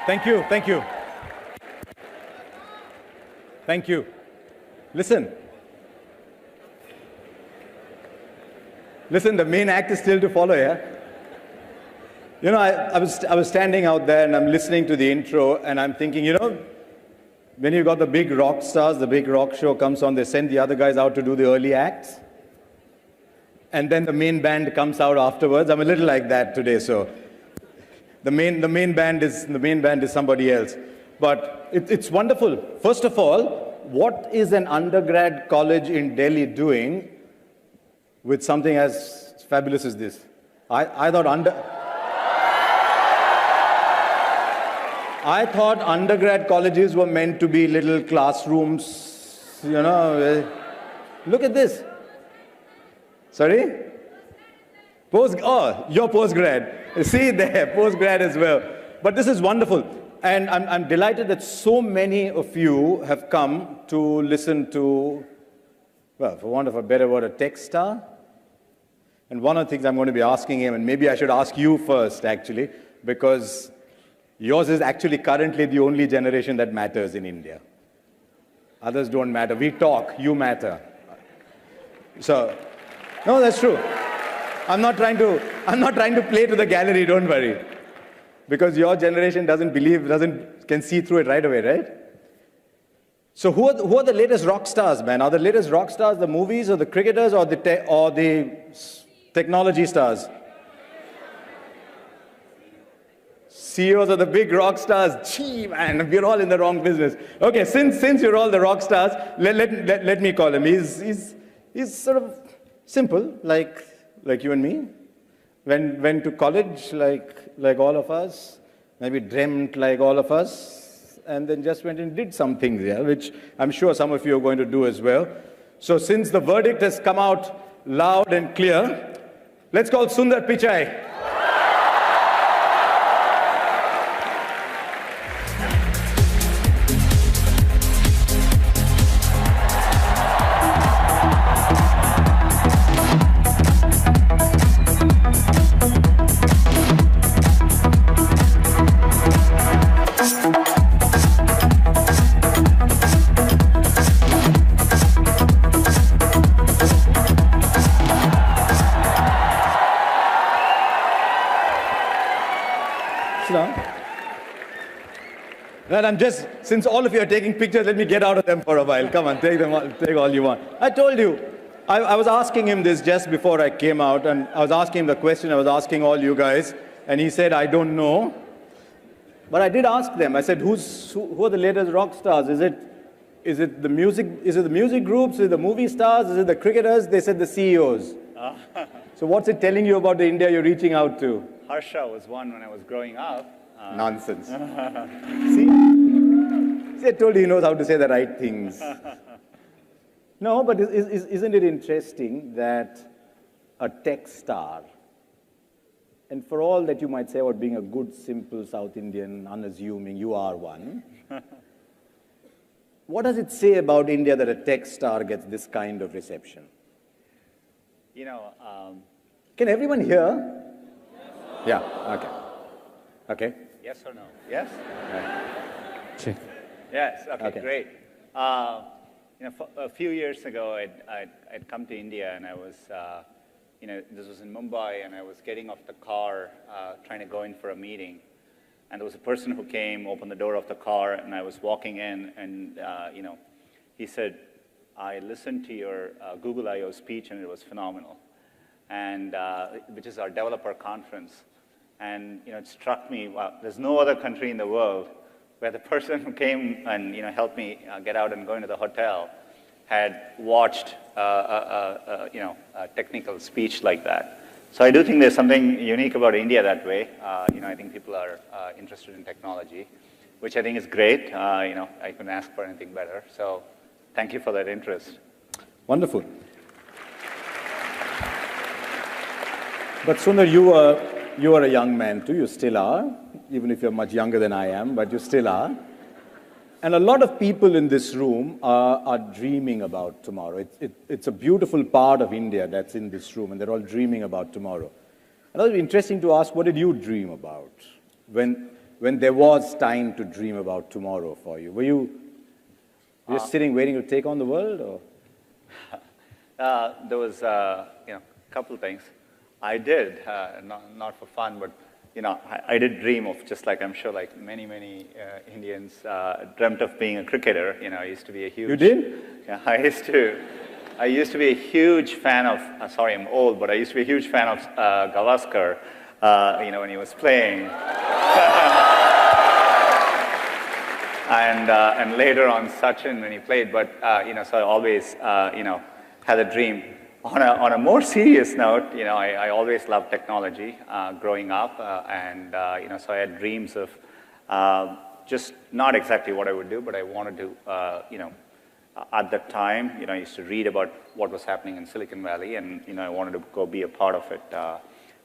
Thank you, thank you. Thank you. Listen. Listen, the main act is still to follow, yeah? You know, I was standing out there and I'm listening to the intro and I'm thinking, you know, when you got the big rock stars, the big rock show comes on, they send the other guys out to do the early acts. And then the main band comes out afterwards. I'm a little like that today, so the main band is somebody else. But it's wonderful. First of all, what is an undergrad college in Delhi doing with something as fabulous as this? I thought undergrad colleges were meant to be little classrooms, you know. Look at this. Sorry? You're postgrad. See there, postgrad as well. But this is wonderful. And I'm delighted that so many of you have come to listen to, well, for want of a better word, a tech star. And one of the things I'm going to be asking him, and maybe I should ask you first, actually, because yours is actually currently the only generation that matters in India. Others don't matter. We talk, you matter. So, no, that's true. I'm not trying to play to the gallery, don't worry. Because your generation can see through it right away, right? So who are the latest rock stars, man? Are the latest rock stars the movies or the cricketers or the technology stars? CEOs are the big rock stars. Gee, man, we're all in the wrong business. Okay, since you're all the rock stars, let me call him. He's sort of simple, like you and me. Went to college like all of us, maybe dreamt like all of us, and then just went and did some things, yeah, which I'm sure some of you are going to do as well. So since the verdict has come out loud and clear, let's call Sundar Pichai. And since all of you are taking pictures, let me get out of them for a while. Come on, take all you want. I told you, I was asking him this just before I came out, and I was asking him the question I was asking all you guys, and he said, I don't know. But I did ask them. I said, who are the latest rock stars? Is it the music groups? Is it the movie stars? Is it the cricketers? They said the CEOs. So what's it telling you about the India you're reaching out to? Harsha was one when I was growing up. Nonsense. See, I told you he knows how to say the right things. No, but isn't it interesting that a tech star, and for all that you might say about being a good, simple South Indian, unassuming, you are one. What does it say about India that a tech star gets this kind of reception? You know, can everyone hear? Yeah, okay. Okay. Yes or no? Yes? Right. Yes, okay, great. You know, a few years ago, I'd come to India, and I was, you know, this was in Mumbai, and I was getting off the car, trying to go in for a meeting. And there was a person who came, opened the door of the car, and I was walking in, and, you know, he said, I listened to your Google I/O speech, and it was phenomenal, and which is our developer conference. And, you know, it struck me, wow, there's no other country in the world where the person who came and, you know, helped me get out and go into the hotel had watched, you know, a technical speech like that. So I do think there's something unique about India that way. You know, I think people are interested in technology, which I think is great. You know, I couldn't ask for anything better. So thank you for that interest. Wonderful. But Sundar, you are a young man too. You still are, even if you're much younger than I am, but you still are. And a lot of people in this room are dreaming about tomorrow. It's a beautiful part of India that's in this room, and they're all dreaming about tomorrow. And it would be interesting to ask, what did you dream about? When when there was time to dream about tomorrow for you? Were you just sitting waiting to take on the world, or? There was, a couple things. I did, not for fun, but I did dream of, just like I'm sure like many Indians dreamt of being a cricketer. I used to be a huge... You did? Yeah, I used to be a huge fan of, sorry, I'm old, but I used to be a huge fan of Gavaskar, when he was playing. And later on Sachin when he played, but, so I always, had a dream. On a more serious note, I always loved technology growing up, and so I had dreams of just not exactly what I would do, but I wanted to, at that time, I used to read about what was happening in Silicon Valley, and I wanted to go be a part of it.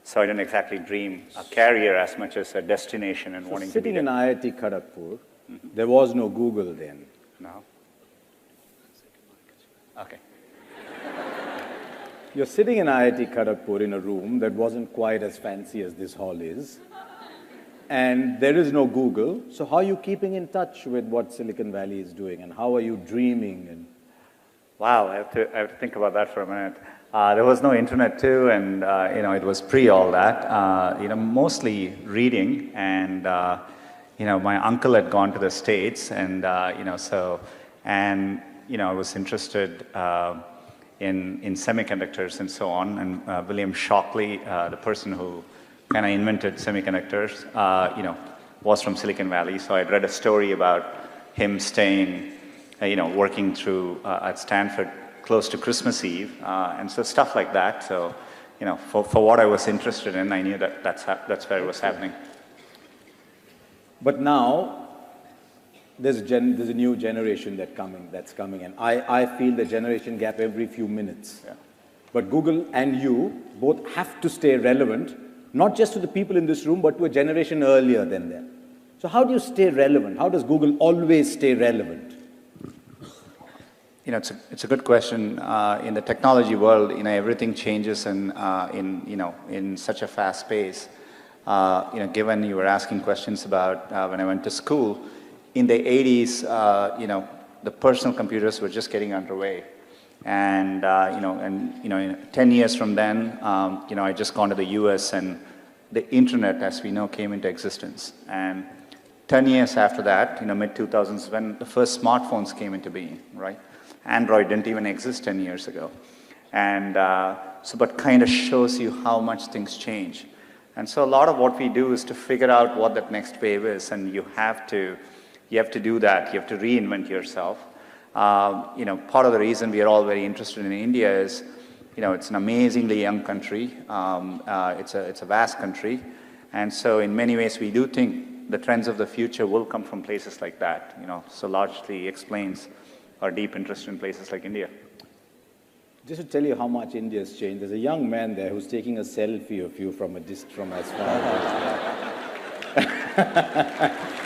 So I didn't exactly dream a career as much as a destination and wanting to be there. Sitting in IIT Kharagpur, there was no Google then. No. Okay. You're sitting in IIT Kharagpur in a room that wasn't quite as fancy as this hall is, and there is no Google, so how are you keeping in touch with what Silicon Valley is doing, and how are you dreaming? And wow, I have to think about that for a minute. There was no internet too, and it was pre all that. Mostly reading, and my uncle had gone to the States, and I was interested in semiconductors and so on. And William Shockley, the person who kind of invented semiconductors, was from Silicon Valley. So I'd read a story about him staying, working through at Stanford close to Christmas Eve, and so stuff like that. So, for what I was interested in, I knew that that's where it was happening. But now, there's a new generation that's coming, and I feel the generation gap every few minutes. Yeah. But Google and you both have to stay relevant, not just to the people in this room, but to a generation earlier than them. So how do you stay relevant? How does Google always stay relevant? It's a good question. In the technology world, everything changes in such a fast pace. Given you were asking questions about when I went to school, in the 80s, the personal computers were just getting underway. And, in 10 years from then, I just gone to the US, and the internet, as we know, came into existence. And 10 years after that, mid-2000s, when the first smartphones came into being, right? Android didn't even exist 10 years ago. And but kind of shows you how much things change. And so a lot of what we do is to figure out what that next wave is, and you have to do that. You have to reinvent yourself. Part of the reason we are all very interested in India is, it's an amazingly young country. It's a vast country. And so in many ways, we do think the trends of the future will come from places like that, so largely explains our deep interest in places like India. Just to tell you how much India has changed, there's a young man there who's taking a selfie of you from as far as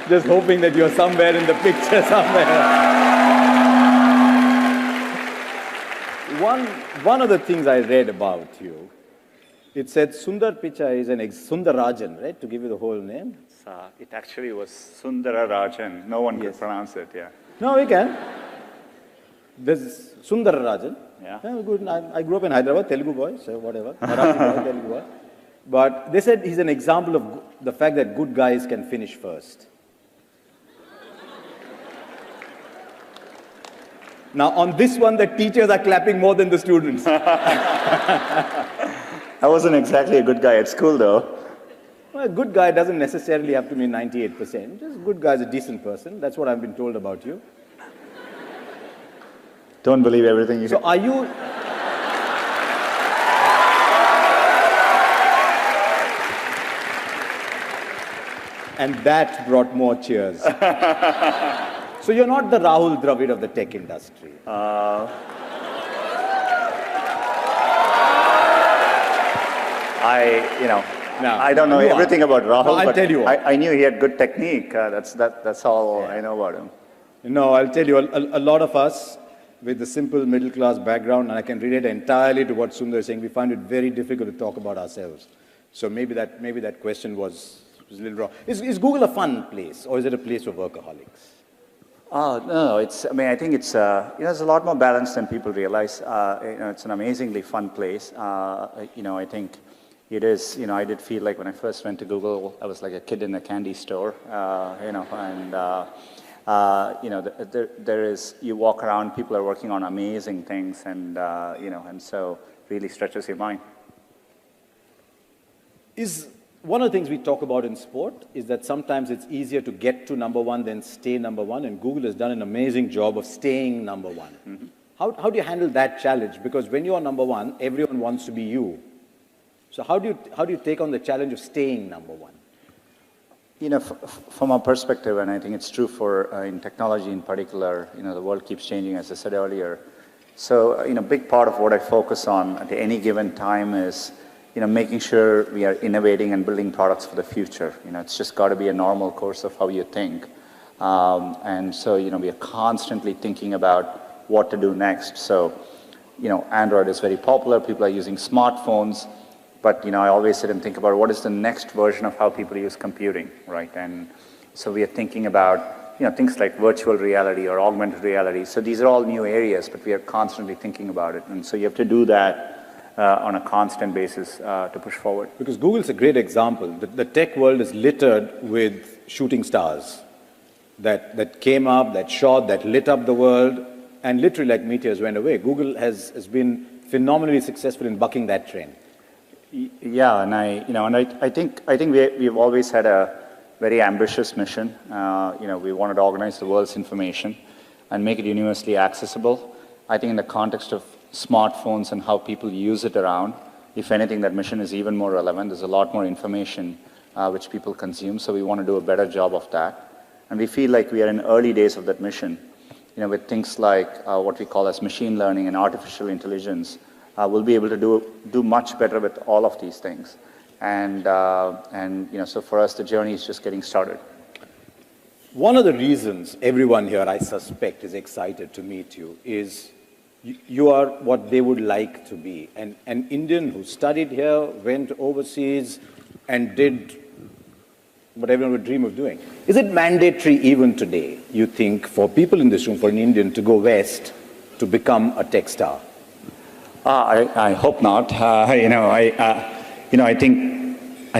just hoping that you're somewhere in the picture somewhere. One of the things I read about you, it said Sundar Pichai is Sundarajan, right? To give you the whole name. It actually was Sundararajan. No one could pronounce it, yeah. No, we can. There's Sundararajan. Yeah. Good. I grew up in Hyderabad, Telugu boy, so whatever. Marathi boy, Telugu boy. But they said he's an example of the fact that good guys can finish first. Now, on this one, the teachers are clapping more than the students. I wasn't exactly a good guy at school, though. Well, a good guy doesn't necessarily have to be 98%. Just a good guy is a decent person. That's what I've been told about you. Don't believe everything you say. So are you... And that brought more cheers. So you're not the Rahul Dravid of the tech industry. No. I don't know everything about Rahul, no, I'll but tell you what. I knew he had good technique. That's all I know about him. No, I'll tell you, a lot of us with a simple middle-class background, and I can relate entirely to what Sundar is saying, we find it very difficult to talk about ourselves. So maybe that question was was a little wrong. Is Google a fun place, or is it a place for workaholics? No, I think it's, it's a lot more balanced than people realize. It's an amazingly fun place. I think it is, I did feel like when I first went to Google, I was like a kid in a candy store, there is, you walk around, people are working on amazing things, and, and so really stretches your mind. One of the things we talk about in sport is that sometimes it's easier to get to number one than stay number one, and Google has done an amazing job of staying number one. Mm-hmm. How do you handle that challenge? Because when you are number one, everyone wants to be you. So how do you take on the challenge of staying number one? From our perspective, and I think it's true for in technology in particular, the world keeps changing, as I said earlier. So, a big part of what I focus on at any given time is making sure we are innovating and building products for the future. It's just got to be a normal course of how you think. And so, we are constantly thinking about what to do next. So, Android is very popular. People are using smartphones. But, I always sit and think about what is the next version of how people use computing, right? And so we are thinking about, things like virtual reality or augmented reality. So these are all new areas, but we are constantly thinking about it. And so you have to do that on a constant basis to push forward. Because Google's a great example. The tech world is littered with shooting stars that came up, that shot, that lit up the world, and literally like meteors went away. Google has been phenomenally successful in bucking that trend. Yeah, and I think we've always had a very ambitious mission. We wanted to organize the world's information and make it universally accessible. I think in the context of smartphones and how people use it around, if anything, that mission is even more relevant. There's a lot more information which people consume, so we want to do a better job of that. And we feel like we are in early days of that mission, with things like what we call as machine learning and artificial intelligence. We'll be able to do much better with all of these things. And so for us, the journey is just getting started. One of the reasons everyone here, I suspect, is excited to meet you is you are what they would like to be. An Indian who studied here, went overseas, and did what everyone would dream of doing. Is it mandatory even today, you think, for people in this room, for an Indian to go west to become a tech star? I hope not. I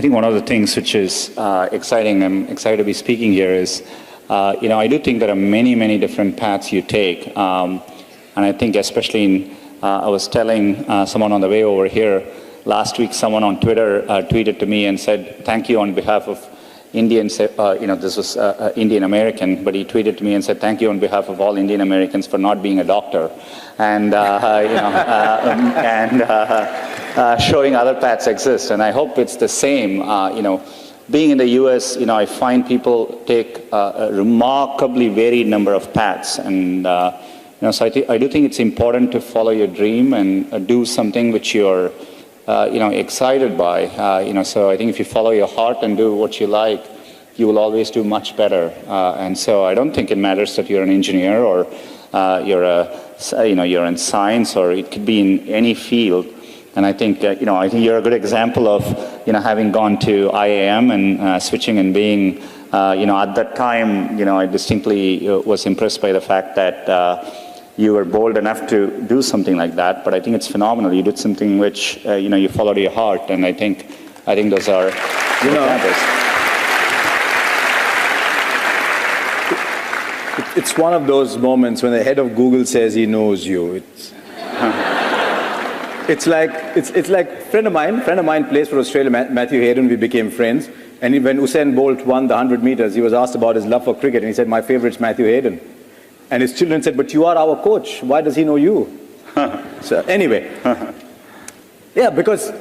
think one of the things which is exciting, I'm excited to be speaking here, is, I do think there are many, many different paths you take. And I think especially I was telling someone on the way over here, last week someone on Twitter tweeted to me and said, thank you on behalf of Indians, this was Indian American, but he tweeted to me and said, thank you on behalf of all Indian Americans for not being a doctor. And, showing other paths exist. And I hope it's the same. Being in the US, I find people take a remarkably varied number of paths. And, so I do think it's important to follow your dream and do something which you're excited by. So I think if you follow your heart and do what you like, you will always do much better. And so I don't think it matters that you're an engineer or you're in science, or it could be in any field. And I think you're a good example of having gone to IIM and switching and being at that time I distinctly was impressed by the fact that you were bold enough to do something like that. But I think it's phenomenal. You did something which you followed your heart, and I think those are examples. It's one of those moments when the head of Google says he knows you. It's like a friend of mine plays for Australia, Matthew Hayden. We became friends, and when Usain Bolt won the 100 meters, he was asked about his love for cricket, and he said, "My favorite's Matthew Hayden." And his children said, "But you are our coach. Why does he know you?" So anyway, yeah, because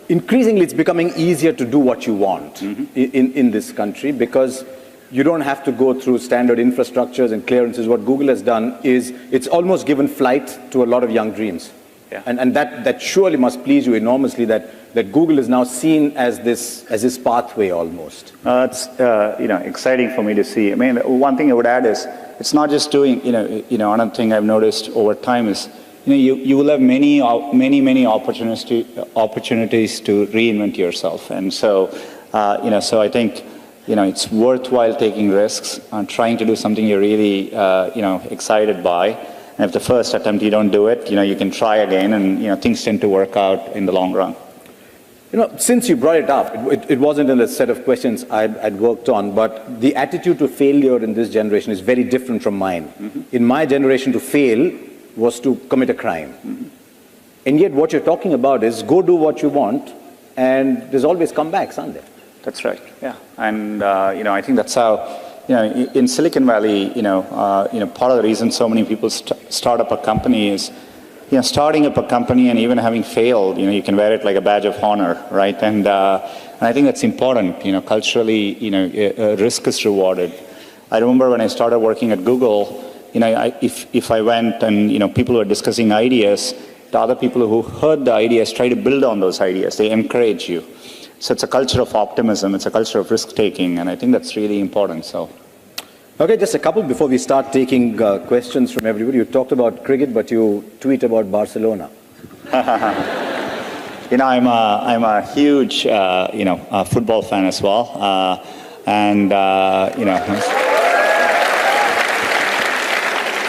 increasingly it's becoming easier to do what you want in this country, because you don't have to go through standard infrastructures and clearances. What Google has done is it's almost given flight to a lot of young dreams. Yeah. And that surely must please you enormously, that Google is now seen as this pathway almost. It's exciting for me to see. I mean, one thing I would add is it's not just doing, another thing I've noticed over time is, you will have many opportunities to reinvent yourself. And so, so I think it's worthwhile taking risks and trying to do something you're really, excited by. And if the first attempt you don't do it, you can try again, and things tend to work out in the long run. Since you brought it up, it wasn't in a set of questions I'd worked on, but the attitude to failure in this generation is very different from mine. Mm-hmm. In my generation, to fail was to commit a crime. Mm-hmm. And yet what you're talking about is go do what you want, and there's always comebacks, aren't there? That's right, yeah. And, I think that's how, in Silicon Valley, part of the reason so many people start up a company is, starting up a company and even having failed, you can wear it like a badge of honor, right? And I think that's important, culturally, risk is rewarded. I remember when I started working at Google, if I went and, people were discussing ideas, the other people who heard the ideas try to build on those ideas. They encourage you. So it's a culture of optimism. It's a culture of risk-taking, and I think that's really important. So, okay, just a couple before we start taking questions from everybody. You talked about cricket, but you tweet about Barcelona. I'm a huge, football fan as well,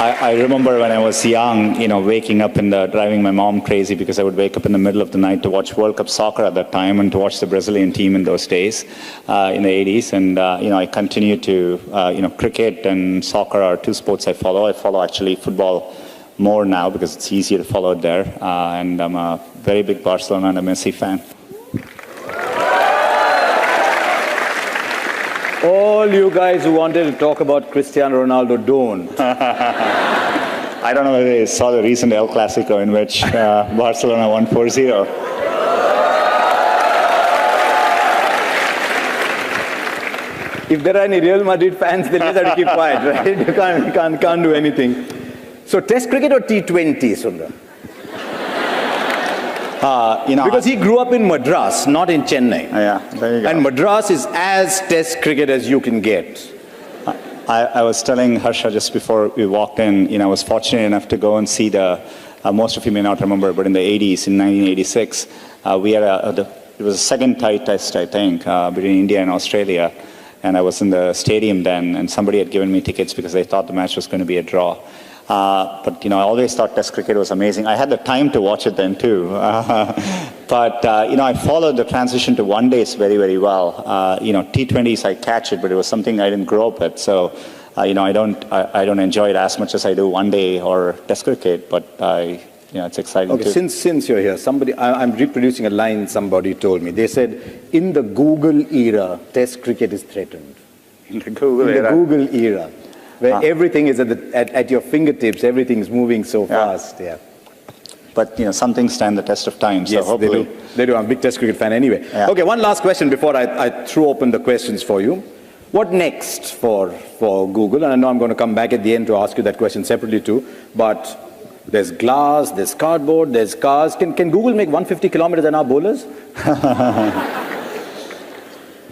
I remember when I was young, waking up driving my mom crazy because I would wake up in the middle of the night to watch World Cup soccer at that time and to watch the Brazilian team in those days, in the 80s. And, I continue to, cricket and soccer are two sports I follow. I follow actually football more now because it's easier to follow it there. And I'm a very big Barcelona and a Messi fan. All you guys who wanted to talk about Cristiano Ronaldo, don't. I don't know whether you saw the recent El Clasico in which Barcelona won 4-0. If there are any Real Madrid fans, they just have to keep quiet, right? You can't do anything. So Test cricket or T20, Sundar? Because he grew up in Madras, not in Chennai. Yeah, there you go. And Madras is as Test cricket as you can get. I was telling Harsha just before we walked in, I was fortunate enough to go and see most of you may not remember, but in the 80s, in 1986, we had it was a second tie test, I think, between India and Australia. And I was in the stadium then, and somebody had given me tickets because they thought the match was going to be a draw. But, I always thought Test cricket was amazing. I had the time to watch it then, too. But, I followed the transition to one days very, very well. T20s, I catch it, but it was something I didn't grow up with. So, I don't enjoy it as much as I do one day or Test cricket, but, it's exciting, okay, too. Since you're here, I'm reproducing a line somebody told me. They said, in the Google era, Test cricket is threatened. In the Google era? In the Google era. Where everything is at your fingertips, everything's moving so fast. Yeah. But some things stand the test of time. So yes, hopefully they do. I'm a big Test cricket fan anyway. Yeah. Okay, one last question before I throw open the questions for you. What next for Google? And I know I'm going to come back at the end to ask you that question separately too. But there's glass, there's cardboard, there's cars. Can Google make 150 kilometers an hour bowlers?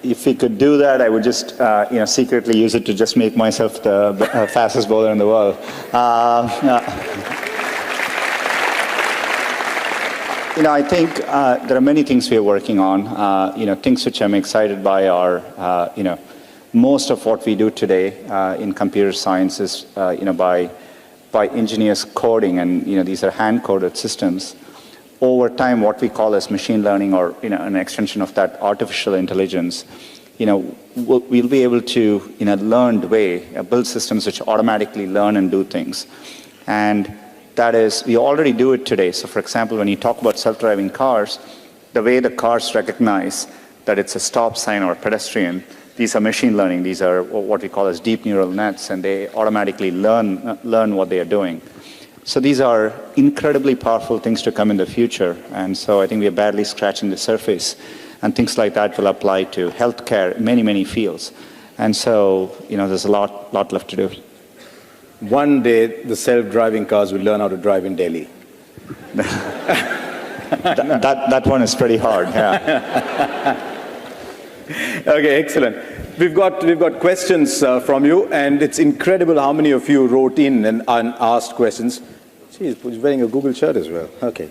If we could do that, I would just, secretly use it to just make myself the fastest bowler in the world. I think there are many things we are working on. Things which I'm excited by are, most of what we do today in computer science is, by engineers coding, and these are hand-coded systems. Over time, what we call as machine learning, or an extension of that, artificial intelligence, we'll be able to, in a learned way, build systems which automatically learn and do things. And that is, we already do it today. So for example, when you talk about self-driving cars, the way the cars recognize that it's a stop sign or pedestrian, these are machine learning. These are what we call as deep neural nets, and they automatically learn what they are doing. So these are incredibly powerful things to come in the future. And so I think we are barely scratching the surface. And things like that will apply to healthcare, many, many fields. And so, there's a lot left to do. One day, the self-driving cars will learn how to drive in Delhi. that one is pretty hard, yeah. Okay, excellent. We've got questions from you, and it's incredible how many of you wrote in and asked questions. He's wearing a Google shirt as well. Okay.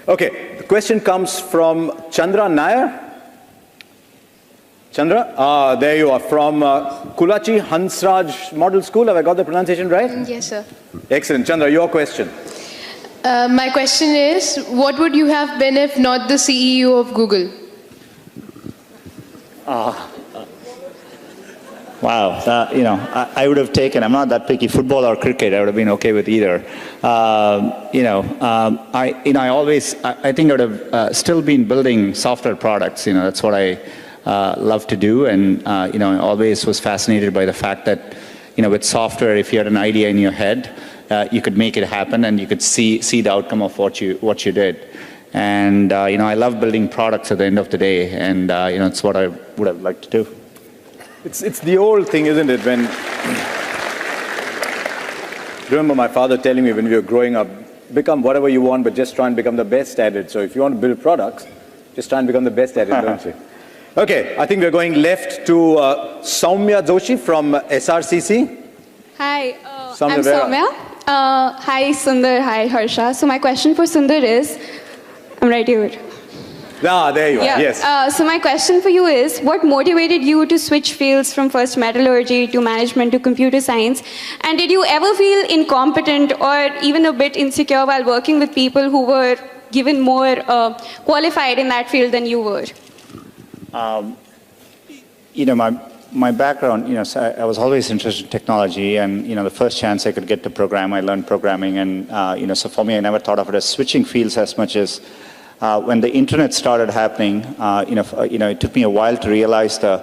Okay, the question comes from Chandra Nair. Chandra, there you are from Kulachi Hansraj Model School. Have I got the pronunciation right? Yes, sir. Excellent. Chandra, your question. My question is, what would you have been if not the CEO of Google? Wow, I would have taken, I'm not that picky, football or cricket, I would have been okay with either. I think I would have still been building software products, that's what I love to do, and I always was fascinated by the fact that, with software, if you had an idea in your head, you could make it happen and you could see the outcome of what you did. And, I love building products at the end of the day, and, it's what I would have liked to do. It's the old thing, isn't it? When remember my father telling me when we were growing up, become whatever you want, but just try and become the best at it. So if you want to build products, just try and become the best at it, don't you? Okay, I think we're going left to Soumya Joshi from SRCC. Hi, Soumya, I'm Soumya. Hi, Sundar. Hi, Harsha. So my question for Sundar is, I'm right here. There you are, yes. So my question for you is, what motivated you to switch fields from first metallurgy to management to computer science? And did you ever feel incompetent or even a bit insecure while working with people who were given more qualified in that field than you were? My background, so I was always interested in technology, and the first chance I could get to program, I learned programming, and so for me, I never thought of it as switching fields as much as when the internet started happening, it took me a while to realize the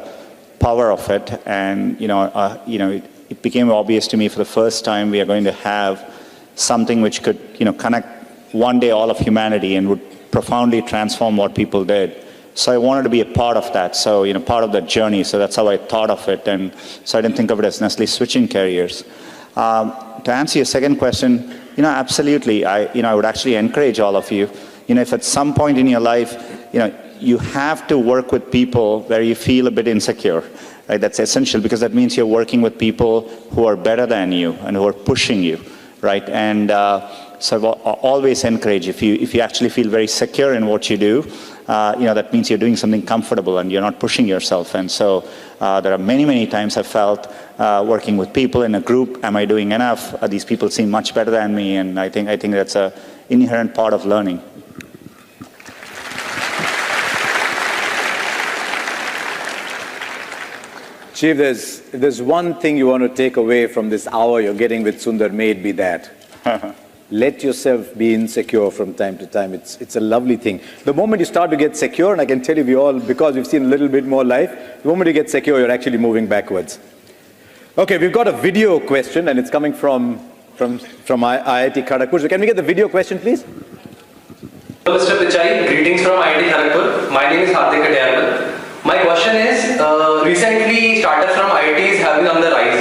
power of it, and it became obvious to me for the first time we are going to have something which could connect one day all of humanity and would profoundly transform what people did. So I wanted to be a part of that, so part of that journey. So that's how I thought of it, and so I didn't think of it as necessarily switching careers. To answer your second question, absolutely. I would actually encourage all of you. If at some point in your life, you have to work with people where you feel a bit insecure, right? That's essential, because that means you're working with people who are better than you and who are pushing you, right? And so I always encourage, if you actually feel very secure in what you do, that means you're doing something comfortable and you're not pushing yourself. And so there are many, many times I've felt working with people in a group, am I doing enough? These people seem much better than me, and I think that's an inherent part of learning. Chief, if there's one thing you want to take away from this hour you're getting with Sundar, may it be that. Let yourself be insecure from time to time. It's a lovely thing. The moment you start to get secure, and I can tell you we all, because we've seen a little bit more life, the moment you get secure, you're actually moving backwards. Okay, we've got a video question, and it's coming from IIT Kharagpur. So can we get the video question, please? Hello, Mr. Pichai. Greetings from IIT Kharagpur. My name is Hardik Katayarmal. My question is, recently startups from IITs have been on the rise,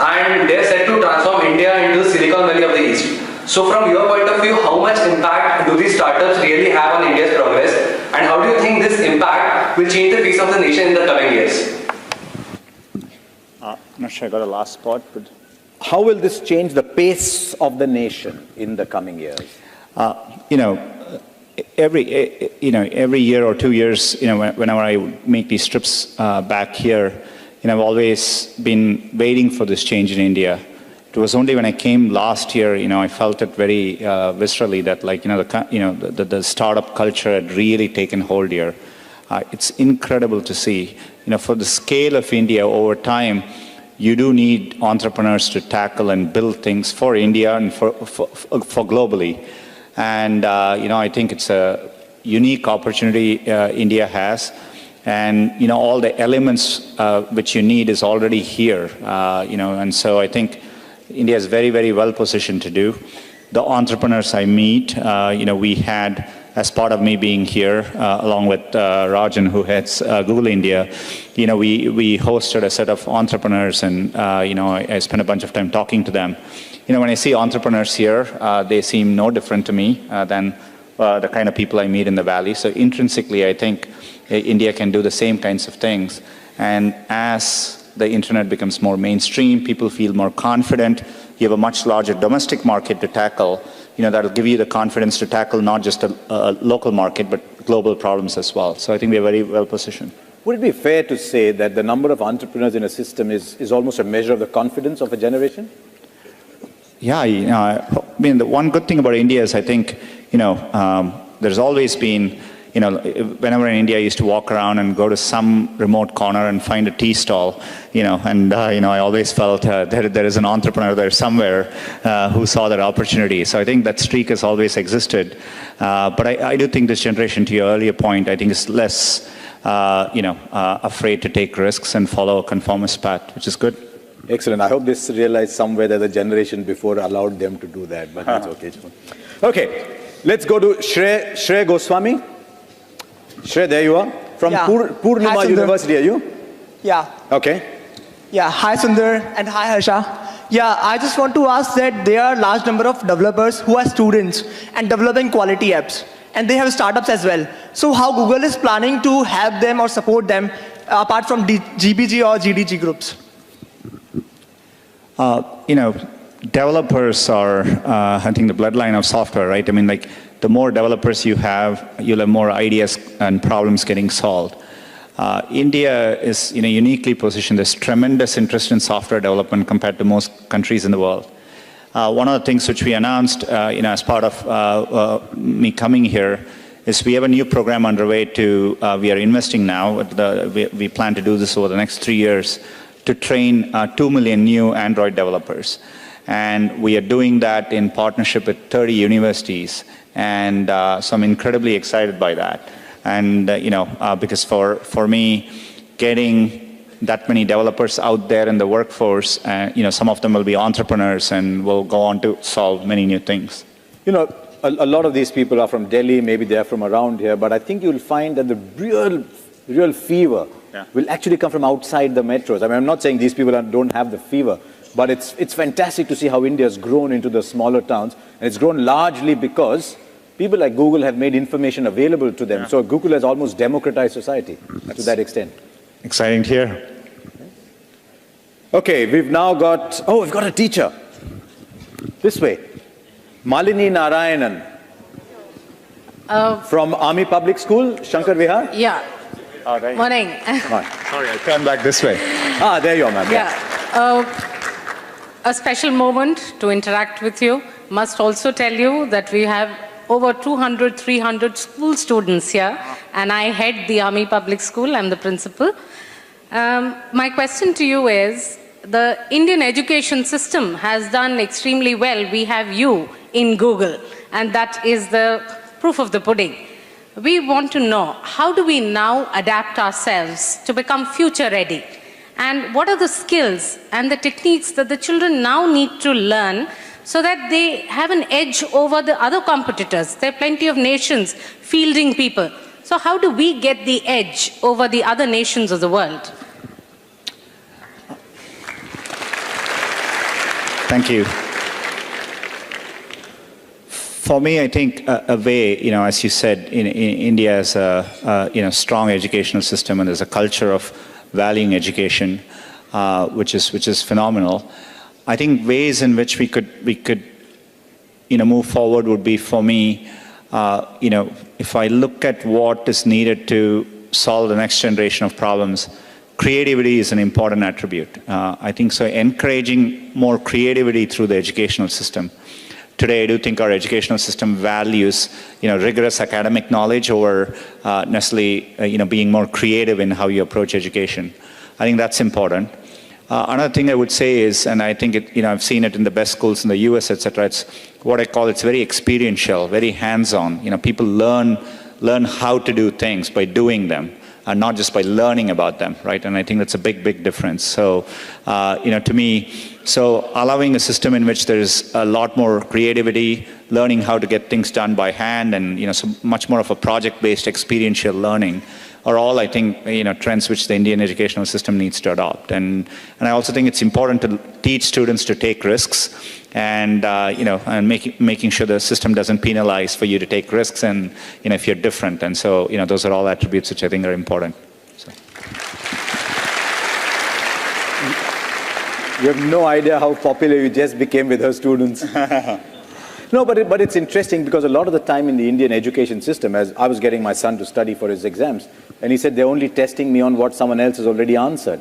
and they're set to transform India into the Silicon Valley of the East. So from your point of view, how much impact do these startups really have on India's progress, and how do you think this impact will change the face of the nation in the coming years? I'm not sure I got a last spot, but how will this change the pace of the nation in the coming years? Every year or 2 years, whenever I make these trips back here, I've always been waiting for this change in India. It was only when I came last year, I felt it very viscerally that, the startup culture had really taken hold here. It's incredible to see. For the scale of India over time, you do need entrepreneurs to tackle and build things for India and for globally. And, I think it's a unique opportunity India has. And, all the elements which you need is already here, and so I think India is very, very well positioned to do. The entrepreneurs I meet, we had, as part of me being here, along with Rajan, who heads Google India, we hosted a set of entrepreneurs, and, I spent a bunch of time talking to them. When I see entrepreneurs here, they seem no different to me than the kind of people I meet in the Valley. So intrinsically, I think India can do the same kinds of things. And as the internet becomes more mainstream, people feel more confident, you have a much larger domestic market to tackle, that'll give you the confidence to tackle not just a local market, but global problems as well. So I think we're very well positioned. would it be fair to say that the number of entrepreneurs in a system is almost a measure of the confidence of a generation? Yeah, I mean, the one good thing about India is I think, there's always been, whenever in India I used to walk around and go to some remote corner and find a tea stall, I always felt there is an entrepreneur there somewhere who saw that opportunity. So I think that streak has always existed. But I do think this generation, to your earlier point, I think is less, afraid to take risks and follow a conformist path, which is good. Excellent. I hope this realized somewhere that the generation before allowed them to do that, but that's okay. Okay, let's go to Shrey Goswami. Shrey, there you are. From Purnima University, are you? Yeah. Okay. Yeah, hi Sundar and hi Harsha. Yeah, I just want to ask that there are a large number of developers who are students and developing quality apps. And they have startups as well. So how Google is planning to help them or support them apart from GBG or GDG groups? Developers are, I think, the bloodline of software, right? I mean, like, the more developers you have, you'll have more ideas and problems getting solved. India is, uniquely positioned. There's tremendous interest in software development compared to most countries in the world. One of the things which we announced, as part of me coming here, is we have a new program underway we are investing now. We plan to do this over the next 3 years to train 2 million new Android developers. And we are doing that in partnership with 30 universities. And so I'm incredibly excited by that. And, because for me, getting that many developers out there in the workforce, some of them will be entrepreneurs and will go on to solve many new things. A lot of these people are from Delhi, maybe they're from around here, but I think you'll find that the real fever will actually come from outside the metros. I mean, I'm not saying these people don't have the fever, but it's fantastic to see how India has grown into the smaller towns, and it's grown largely because people like Google have made information available to them. So Google has almost democratized society to that extent. Exciting to hear. Okay, we've got a teacher. This way. Malini Narayanan. From Army Public School, Shankar Vihar? Yeah. All right. Morning. Sorry, I'll turn back this way. There you are, ma'am. Yeah. A special moment to interact with you. Must also tell you that we have over 200, 300 school students here, and I head the Army Public School. I'm the principal. My question to you is, the Indian education system has done extremely well. We have you in Google, and that is the proof of the pudding. We want to know, how do we now adapt ourselves to become future ready? And what are the skills and the techniques that the children now need to learn so that they have an edge over the other competitors? There are plenty of nations fielding people. So how do we get the edge over the other nations of the world? Thank you. For me, I think a way, as you said, India has a strong educational system, and there's a culture of valuing education, which is phenomenal. I think ways in which we could move forward would be, for me, if I look at what is needed to solve the next generation of problems, creativity is an important attribute. I think so. Encouraging more creativity through the educational system. Today, I do think our educational system values, rigorous academic knowledge over necessarily, being more creative in how you approach education. I think that's important. Another thing I would say is, and I think I've seen it in the best schools in the US, etc. It's what I call, it's very experiential, very hands-on. People learn how to do things by doing them, and not just by learning about them, right? And I think that's a big difference. So, to me, so allowing a system in which there's a lot more creativity, learning how to get things done by hand, and so much more of a project-based experiential learning are all, I think, trends which the Indian educational system needs to adopt. And I also think it's important to teach students to take risks, and and making sure the system doesn't penalize for you to take risks, and if you're different. And so those are all attributes which I think are important. So. You have no idea how popular you just became with her students. No, but it's interesting because a lot of the time in the Indian education system, as I was getting my son to study for his exams, And he said, they're only testing me on what someone else has already answered.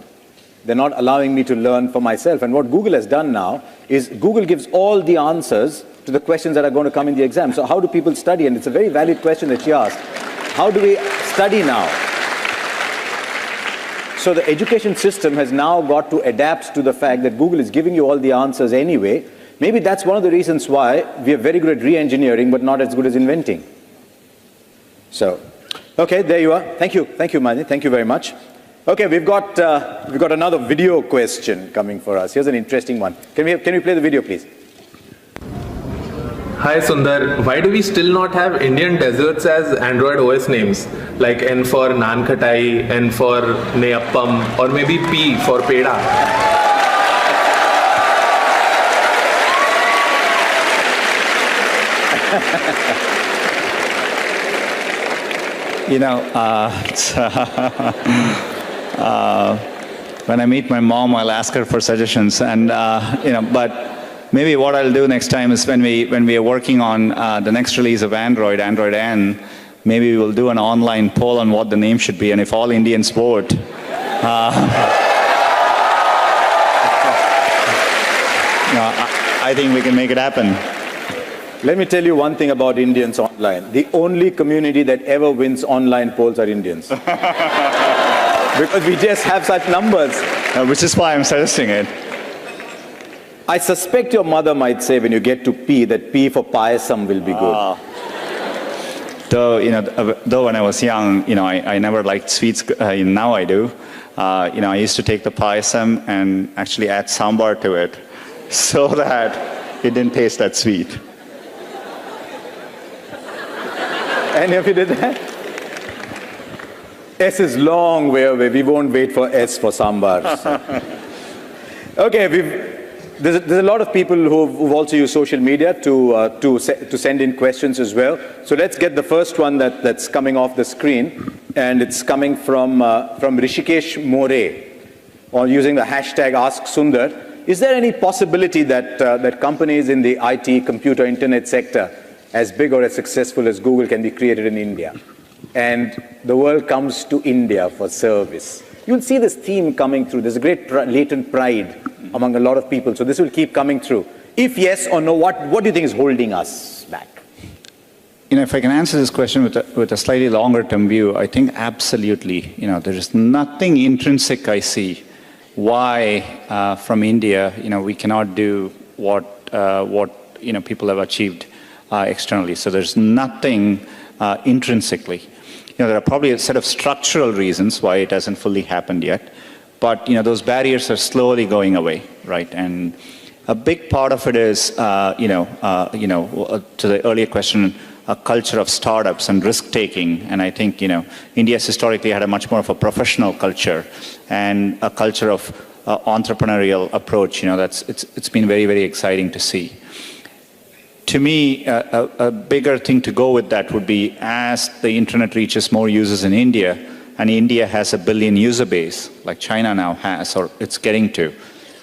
They're not allowing me to learn for myself. And what Google has done now is Google gives all the answers to the questions that are going to come in the exam. So how do people study? And it's a very valid question that she asked. How do we study now? So the education system has now got to adapt to the fact that Google is giving you all the answers anyway. Maybe that's one of the reasons why we are very good at re-engineering, but not as good as inventing. So, okay, there you are. Thank you, Mani. Thank you very much. Okay, we've got another video question coming for us. Here's an interesting one. Can we play the video, please? Hi Sundar, why do we still not have Indian desserts as Android OS names? Like N for Naan Khatai, N for Neyappam, or maybe P for Peda? You know, when I meet my mom, I'll ask her for suggestions, and you know, but maybe what I'll do next time is when we are working on the next release of Android N, maybe we'll do an online poll on what the name should be, and if all Indians vote, I think we can make it happen. Let me tell you one thing about Indians online. The only community that ever wins online polls are Indians. Because we just have such numbers. Which is why I'm suggesting it. I suspect your mother might say when you get to P that P for payasam will be good. Though, you know, though when I was young, you know, I never liked sweets. Now I do. You know, I used to take the payasam and actually add sambar to it so that it didn't taste that sweet. Any of you did that? S is long way away. We won't wait for S for sambar. So. Okay, there's a lot of people who've also used social media to send in questions as well. So let's get the first one that's coming off the screen, and it's coming from Rishikesh More, or using the hashtag #AskSundar. Is there any possibility that companies in the IT, computer, internet sector, as big or as successful as Google, can be created in India? And the world comes to India for service. You'll see this theme coming through. There's a great latent pride among a lot of people. So this will keep coming through. If yes or no, what do you think is holding us back? You know, if I can answer this question with a slightly longer term view, I think absolutely. You know, there is nothing intrinsic I see why from India, you know, we cannot do what you know, people have achieved externally. So there's nothing intrinsically. You know, there are probably a set of structural reasons why it hasn't fully happened yet, but you know, those barriers are slowly going away, right? And a big part of it is, to the earlier question, a culture of startups and risk-taking. And I think, you know, India's historically had a much more of a professional culture and a culture of entrepreneurial approach. You know, it's been very, very exciting to see. To me, a bigger thing to go with that would be, as the internet reaches more users in India, and India has a 1 billion user base, like China now has, or it's getting to,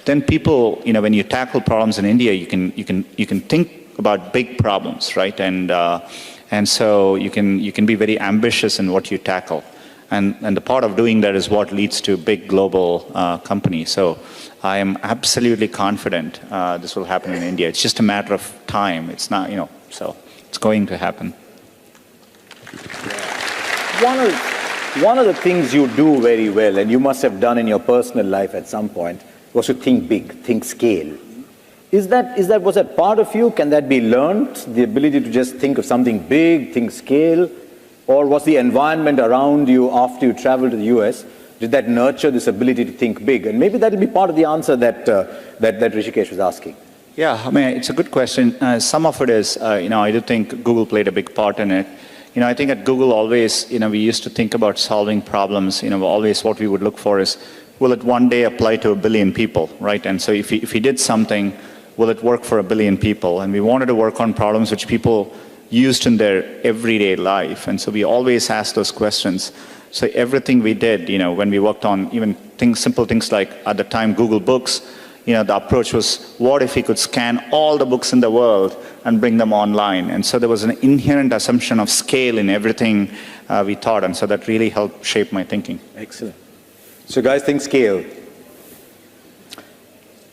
then people, you know, when you tackle problems in India, you can think about big problems, right? And so you can be very ambitious in what you tackle. And the part of doing that is what leads to big global companies. So I am absolutely confident this will happen in India. It's just a matter of time. It's not, you know, so it's going to happen. One of the things you do very well, and you must have done in your personal life at some point, was to think big, think scale. Was that part of you? Can that be learned? The ability to just think of something big, think scale? Or was the environment around you after you traveled to the US, did that nurture this ability to think big? And maybe that will be part of the answer that Rishikesh was asking. Yeah, I mean, it's a good question. Some of it is, you know, I do think Google played a big part in it. You know, I think at Google always, you know, we used to think about solving problems. You know, always what we would look for is, will it one day apply to 1 billion people, right? And so if we did something, will it work for 1 billion people? And we wanted to work on problems which people used in their everyday life. And so we always asked those questions. So everything we did, you know, when we worked on even simple things like, at the time, Google Books, the approach was, what if we could scan all the books in the world and bring them online? And so there was an inherent assumption of scale in everything we taught, and so that really helped shape my thinking. Excellent. So guys, think scale.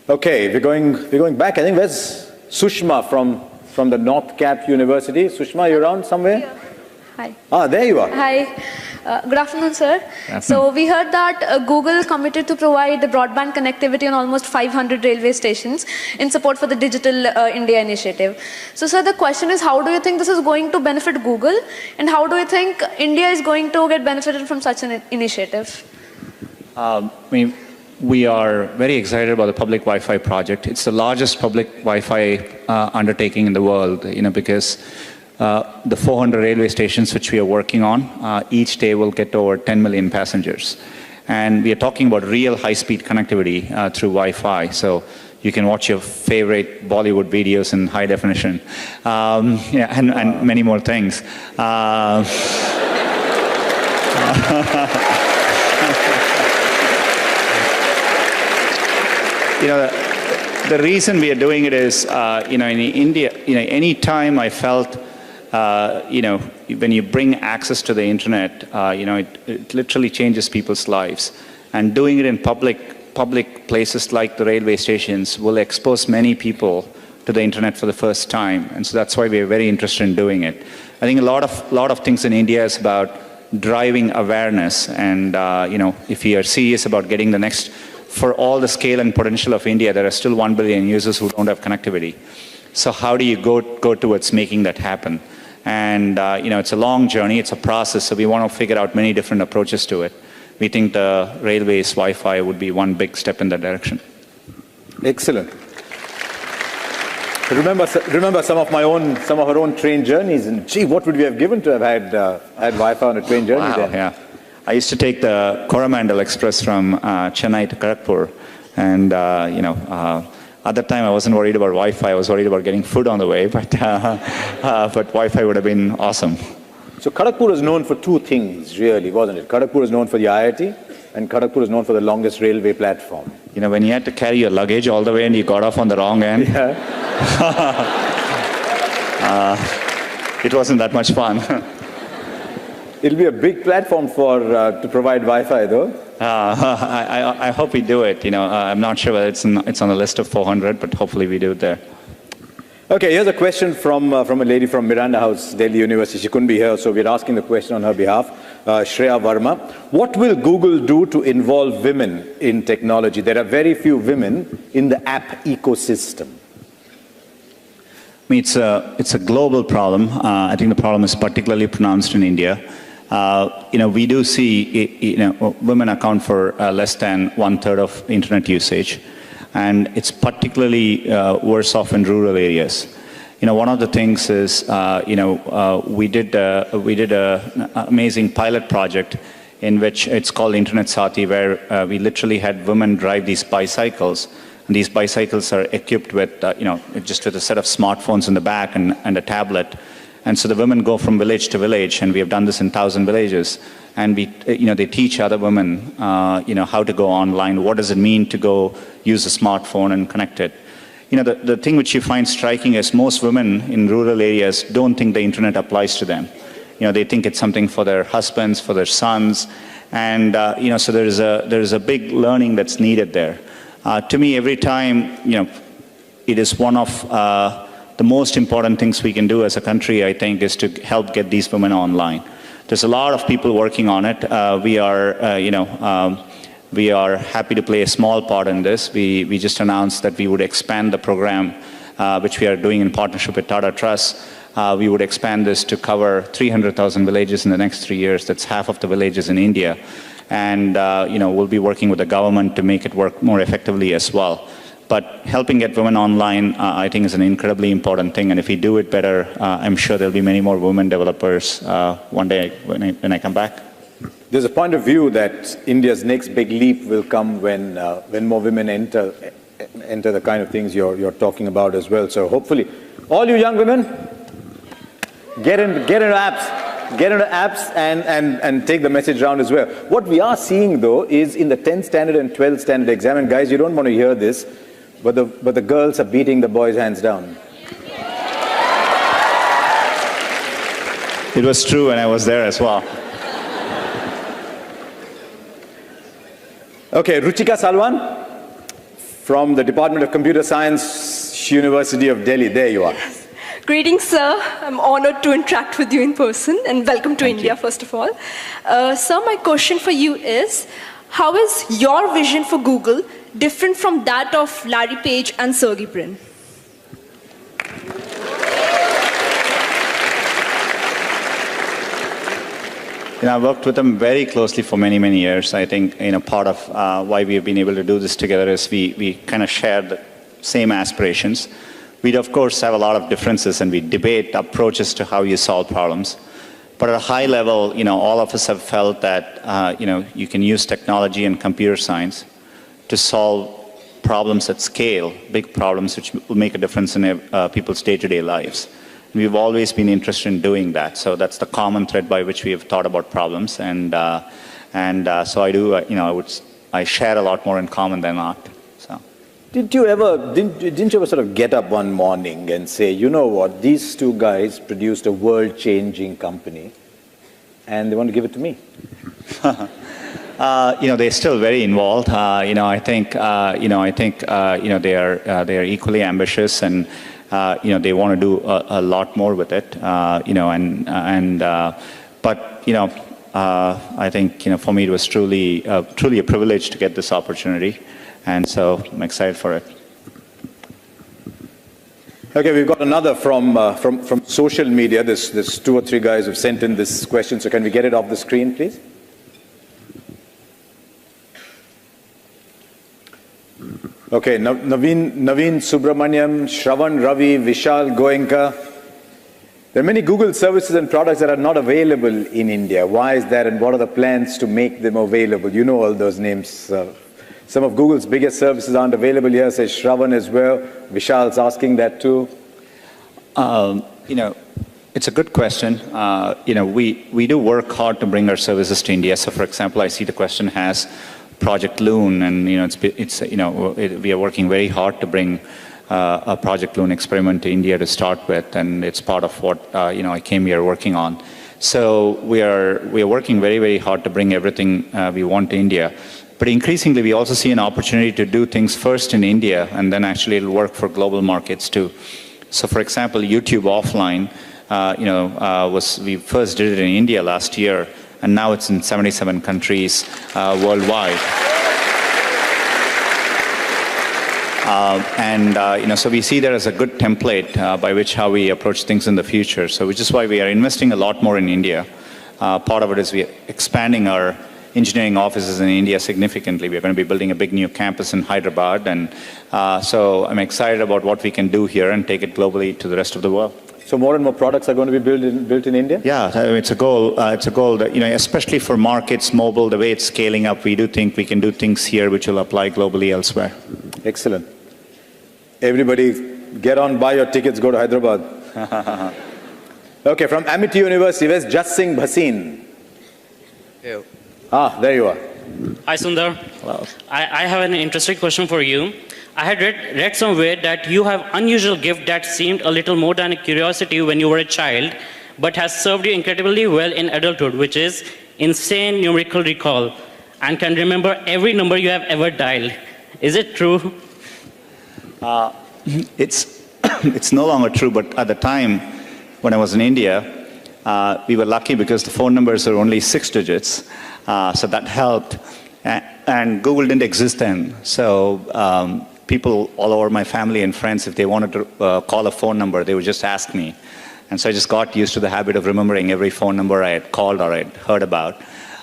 Okay, we're going back. I think where's Sushma from the North Cap University? Sushma, you around somewhere? Yeah. Hi. Ah, there you are. Hi. Good afternoon, sir. Good afternoon. So we heard that Google committed to provide the broadband connectivity on almost 500 railway stations in support for the Digital India initiative. So, sir, the question is, how do you think this is going to benefit Google, and how do you think India is going to get benefited from such an initiative? We are very excited about the public Wi-Fi project. It's the largest public Wi-Fi undertaking in the world, because the 400 railway stations which we are working on, each day will get over 10 million passengers. And we are talking about real high-speed connectivity through Wi-Fi. So you can watch your favorite Bollywood videos in high definition, and many more things. The reason we are doing it is, in India, any time I felt, when you bring access to the internet, it literally changes people's lives. And doing it in public places like the railway stations will expose many people to the internet for the first time. And so that's why we are very interested in doing it. I think a lot of things in India is about driving awareness. And, if we are serious about getting the next, for all the scale and potential of India, there are still 1 billion users who don't have connectivity. So how do you go towards making that happen? And, it's a long journey, it's a process, so we want to figure out many different approaches to it. We think the railways Wi-Fi would be one big step in that direction. Excellent. Remember some of our own train journeys, and gee, what would we have given to have had Wi-Fi on a train journey? Wow, then? yeah. I used to take the Coromandel Express from Chennai to Kharagpur, and at that time I wasn't worried about Wi-Fi. I was worried about getting food on the way, but Wi-Fi would have been awesome. So Kharagpur is known for two things, really, wasn't it? Kharagpur is known for the IIT, and Kharagpur is known for the longest railway platform. When you had to carry your luggage all the way and you got off on the wrong end, it wasn't that much fun. It'll be a big platform to provide Wi-Fi, though. I hope we do it. I'm not sure whether it's on the list of 400, but hopefully we do it there. Okay, here's a question from a lady from Miranda House, Delhi University. She couldn't be here, so we're asking the question on her behalf. Shreya Verma. What will Google do to involve women in technology? There are very few women in the app ecosystem. It's a global problem. I think the problem is particularly pronounced in India. We do see, women account for less than 1/3 of internet usage, and it's particularly worse off in rural areas. One of the things is, we did an amazing pilot project in which it's called Internet Sati, where we literally had women drive these bicycles. And these bicycles are equipped with, just with a set of smartphones in the back and a tablet. And so the women go from village to village, and we have done this in 1,000 villages. And they teach other women, how to go online. What does it mean to go use a smartphone and connect it? The thing which you find striking is most women in rural areas don't think the internet applies to them. They think it's something for their husbands, for their sons. And, so there is a big learning that's needed there. To me, every time, it is one of the most important things we can do as a country, I think, is to help get these women online. There's a lot of people working on it. We are happy to play a small part in this. We just announced that we would expand the program, which we are doing in partnership with Tata Trust. We would expand this to cover 300,000 villages in the next 3 years. That's half of the villages in India. And, we'll be working with the government to make it work more effectively as well. But helping get women online, I think, is an incredibly important thing. And if we do it better, I'm sure there'll be many more women developers one day when I come back. There's a point of view that India's next big leap will come when more women enter the kind of things you're talking about as well. So hopefully, all you young women, get into apps. Get into apps and take the message around as well. What we are seeing, though, is in the 10th standard and 12th standard exam, and guys, you don't want to hear this, But the girls are beating the boys hands down. It was true, and I was there as well. Okay, Ruchika Salwan from the Department of Computer Science, University of Delhi. There you are. Greetings, sir. I'm honored to interact with you in person, and welcome to India, first of all. Sir, my question for you is, how is your vision for Google different from that of Larry Page and Sergey Brin? I worked with them very closely for many, many years. I think part of why we have been able to do this together is we kind of share the same aspirations. We, of course, have a lot of differences, and we debate approaches to how you solve problems. But at a high level, all of us have felt that you can use technology and computer science to solve problems at scale, big problems which will make a difference in people's day-to-day lives. We've always been interested in doing that. So that's the common thread by which we have thought about problems. And so I do, I share a lot more in common than not. So. Didn't you ever sort of get up one morning and say, you know what, these two guys produced a world-changing company, and they want to give it to me? They're still very involved. I think they are equally ambitious, and they want to do a lot more with it. But I think for me it was truly a privilege to get this opportunity, and so I'm excited for it. Okay, we've got another from social media. There's 2 or 3 guys who've sent in this question. So can we get it off the screen, please? Okay, Naveen Subramaniam, Shravan Ravi, Vishal Goenka. There are many Google services and products that are not available in India. Why is that, and what are the plans to make them available? You know all those names. Some of Google's biggest services aren't available here, says Shravan as well. Vishal's asking that too. It's a good question. We do work hard to bring our services to India. So, for example, I see the question has Project Loon, and we are working very hard to bring a Project Loon experiment to India to start with, and it's part of what I came here working on. So we are working very, very hard to bring everything we want to India. But increasingly, we also see an opportunity to do things first in India, and then actually it'll work for global markets too. So, for example, YouTube Offline, we first did it in India last year, and now it's in 77 countries worldwide. So we see that as a good template by which how we approach things in the future. So which is why we are investing a lot more in India. Part of it is we are expanding our engineering offices in India significantly. We're going to be building a big new campus in Hyderabad, and so I'm excited about what we can do here and take it globally to the rest of the world. So more and more products are going to be built in India? Yeah, it's a goal. It's a goal that, especially for markets, mobile, the way it's scaling up, we do think we can do things here which will apply globally elsewhere. Excellent. Everybody, get on, buy your tickets, go to Hyderabad. Okay, from Amity University, where's Jassing Bhasin? Hey. There you are. Hi, Sundar. Hello. I have an interesting question for you. I had read somewhere that you have unusual gift that seemed a little more than a curiosity when you were a child, but has served you incredibly well in adulthood, which is insane numerical recall, and can remember every number you have ever dialed. Is it true? It's no longer true, but at the time when I was in India, we were lucky because the phone numbers are only 6 digits, so that helped. And Google didn't exist then, so people all over my family and friends, if they wanted to call a phone number, they would just ask me. And so I just got used to the habit of remembering every phone number I had called or I had heard about.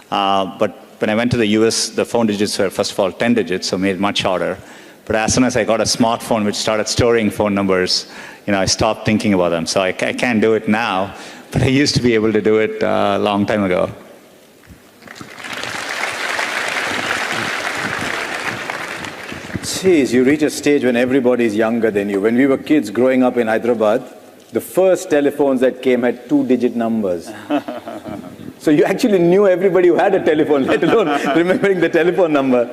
But when I went to the US, the phone digits were, first of all, 10 digits, so made it much harder. But as soon as I got a smartphone which started storing phone numbers, I stopped thinking about them. So I can't do it now, but I used to be able to do it a long time ago. Jeez, you reach a stage when everybody's younger than you. When we were kids growing up in Hyderabad, the first telephones that came had 2-digit numbers. So you actually knew everybody who had a telephone, let alone remembering the telephone number.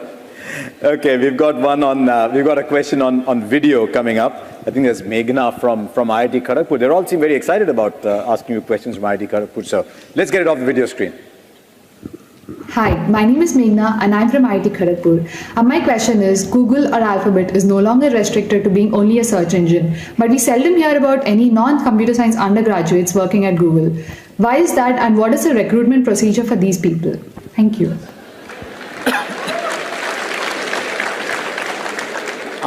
Okay, we've got a question on video coming up. I think there's Meghna from IIT Kharagpur. They all seem very excited about asking you questions from IIT Kharagpur. So let's get it off the video screen. Hi, my name is Meghna and I'm from IIT Kharagpur. My question is, Google or Alphabet is no longer restricted to being only a search engine, but we seldom hear about any non-computer science undergraduates working at Google. Why is that, and what is the recruitment procedure for these people? Thank you.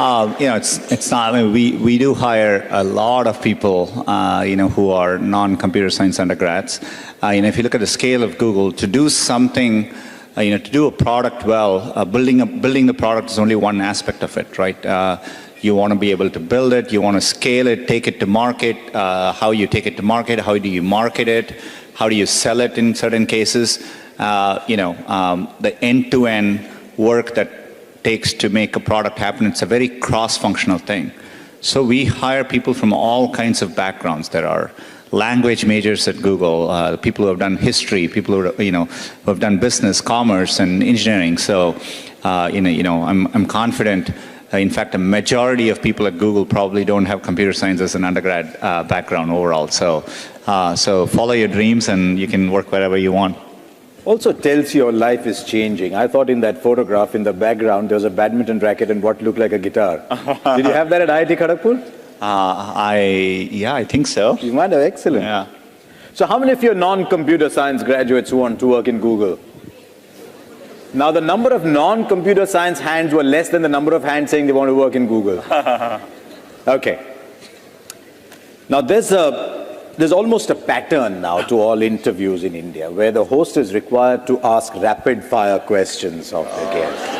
It's not. I mean, we do hire a lot of people, who are non-computer science undergrads. If you look at the scale of Google, to do something, to do a product well, building the product is only one aspect of it, right? You want to be able to build it, you want to scale it, take it to market. How you take it to market? How do you market it? How do you sell it in certain cases? The end-to-end work that takes to make a product happen. It's a very cross-functional thing. So we hire people from all kinds of backgrounds. There are language majors at Google, people who have done history, people who have done business, commerce, and engineering. So I'm confident. In fact, a majority of people at Google probably don't have computer science as an undergrad background overall. So follow your dreams, and you can work wherever you want. Also tells your life is changing. I thought in that photograph in the background there was a badminton racket and what looked like a guitar. Did you have that at IIT Kharagpur? I think so. You might have. Excellent. Yeah. So how many of you are non-computer science graduates who want to work in Google? Now the number of non-computer science hands were less than the number of hands saying they want to work in Google. Okay. Now there's almost a pattern now to all interviews in India where the host is required to ask rapid fire questions of the guests.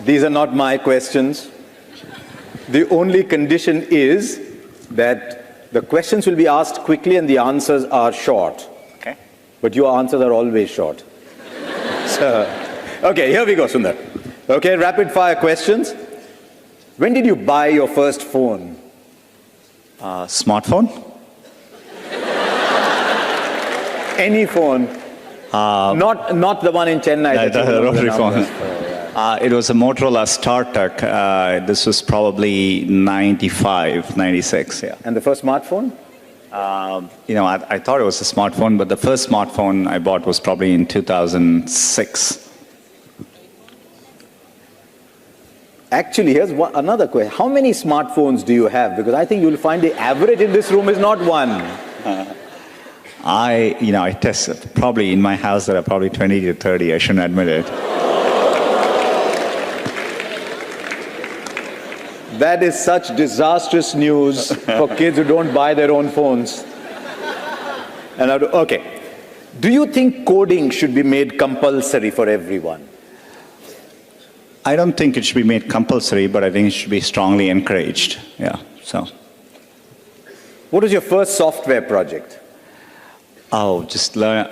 These are not my questions. The only condition is that the questions will be asked quickly and the answers are short. Okay. But your answers are always short. Okay, here we go, Sundar. Okay, rapid fire questions. When did you buy your first phone? Smartphone? Any phone? Not the one in Chennai. The rotary phone. It was a Motorola StarTAC. This was probably 95, 96, yeah. And the first smartphone? I thought it was a smartphone, but the first smartphone I bought was probably in 2006. Actually, here's another question. How many smartphones do you have? Because I think you'll find the average in this room is not one. I test probably in my house there are probably 20 to 30. I shouldn't admit it. That is such disastrous news for kids who don't buy their own phones. Okay. Do you think coding should be made compulsory for everyone? I don't think it should be made compulsory, but I think it should be strongly encouraged. Yeah. So. What was your first software project? Oh, just learn.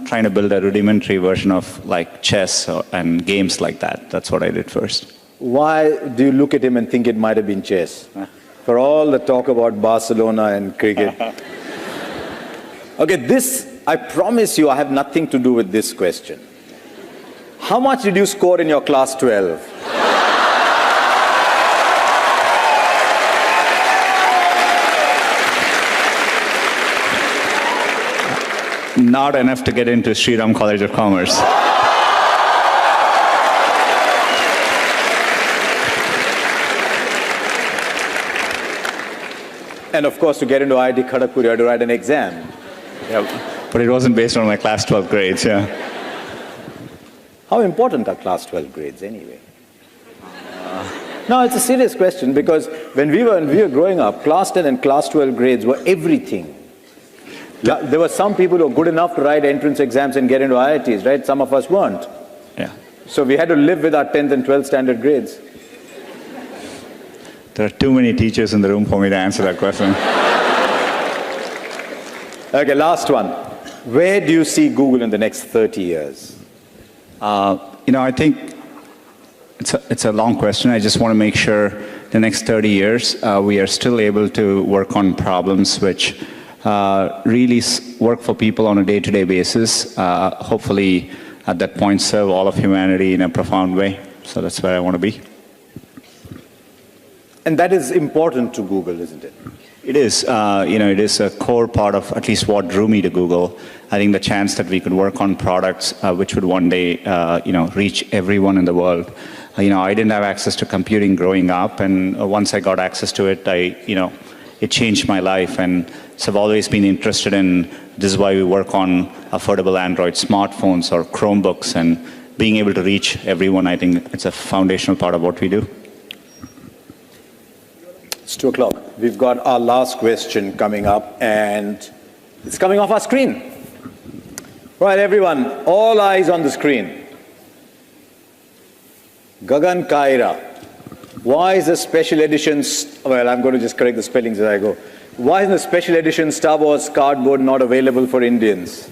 Trying to build a rudimentary version of like chess and games like that. That's what I did first. Why do you look at him and think it might have been chess? For all the talk about Barcelona and cricket. Okay, I promise you I have nothing to do with this question. How much did you score in your class 12? Not enough to get into Sriram College of Commerce. And of course, to get into IIT Kharagpur, you had to write an exam. Yeah, but it wasn't based on my class 12 grades, yeah. How important are class 12 grades anyway? No, it's a serious question because when we were growing up, class 10 and class 12 grades were everything. There were some people who were good enough to write entrance exams and get into IITs, right? Some of us weren't. Yeah. So we had to live with our 10th and 12th standard grades. There are too many teachers in the room for me to answer that question. Okay, last one. Where do you see Google in the next 30 years? I think it's a long question. I just want to make sure the next 30 years we are still able to work on problems which really work for people on a day-to-day basis, hopefully at that point serve all of humanity in a profound way. So that's where I want to be. And that is important to Google, isn't it? It is. It is a core part of at least what drew me to Google. I think the chance that we could work on products which would one day, reach everyone in the world. I didn't have access to computing growing up, and once I got access to it, it changed my life. And so I've always been interested in, this is why we work on affordable Android smartphones or Chromebooks, and being able to reach everyone, I think it's a foundational part of what we do. It's 2 o'clock. We've got our last question coming up, and it's coming off our screen. Right, everyone, all eyes on the screen. Gagan Kaira. Why is the special edition, well, I'm going to just correct the spellings as I go. Why is the special edition Star Wars cardboard not available for Indians?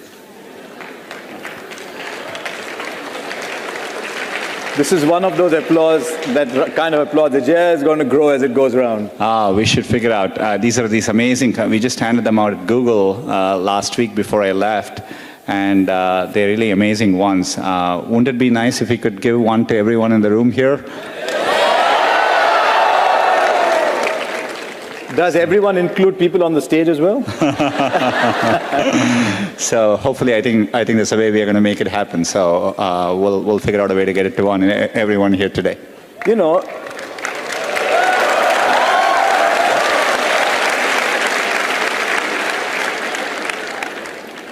This is one of those applause, that kind of applause that just going to grow as it goes around. We should figure out. These are these amazing, we just handed them out at Google last week before I left, and they're really amazing ones. Wouldn't it be nice if we could give one to everyone in the room here? Does everyone include people on the stage as well? So hopefully, I think that's the way we are going to make it happen. So we'll figure out a way to get it to everyone here today.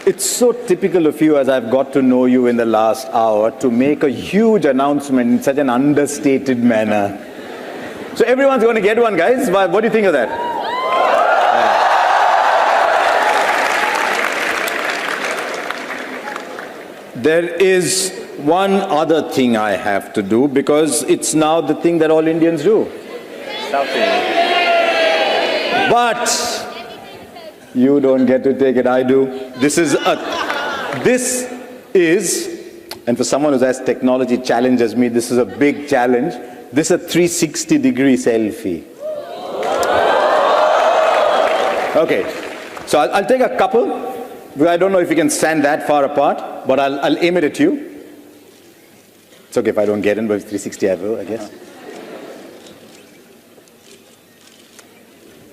It's so typical of you, as I've got to know you in the last hour, to make a huge announcement in such an understated manner. So everyone's going to get one, guys. What do you think of that? There is one other thing I have to do, because it's now the thing that all Indians do. But you don't get to take it, I do. This is, and for someone who has technology challenges me, this is a big challenge. This is a 360-degree selfie. Okay, so I'll take a couple. I don't know if you can stand that far apart, but I'll aim it at you. It's okay if I don't get in, but if 360 I will, I guess.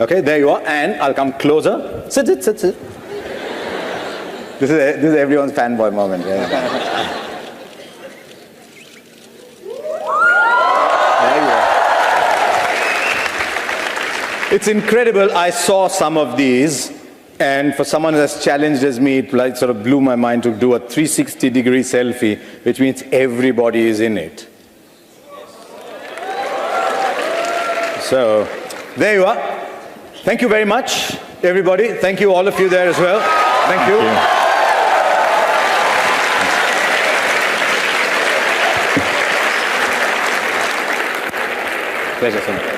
Okay, there you are, and I'll come closer. Sit. This is everyone's fanboy moment. Yeah. There you are. It's incredible. I saw some of these, and for someone as challenged as me, it sort of blew my mind to do a 360-degree selfie, which means everybody is in it. So, there you are. Thank you very much, everybody. Thank you, all of you there as well. Thank you. Pleasure, Sundar.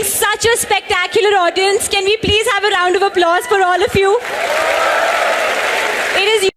Such a spectacular audience. Can we please have a round of applause for all of you? It is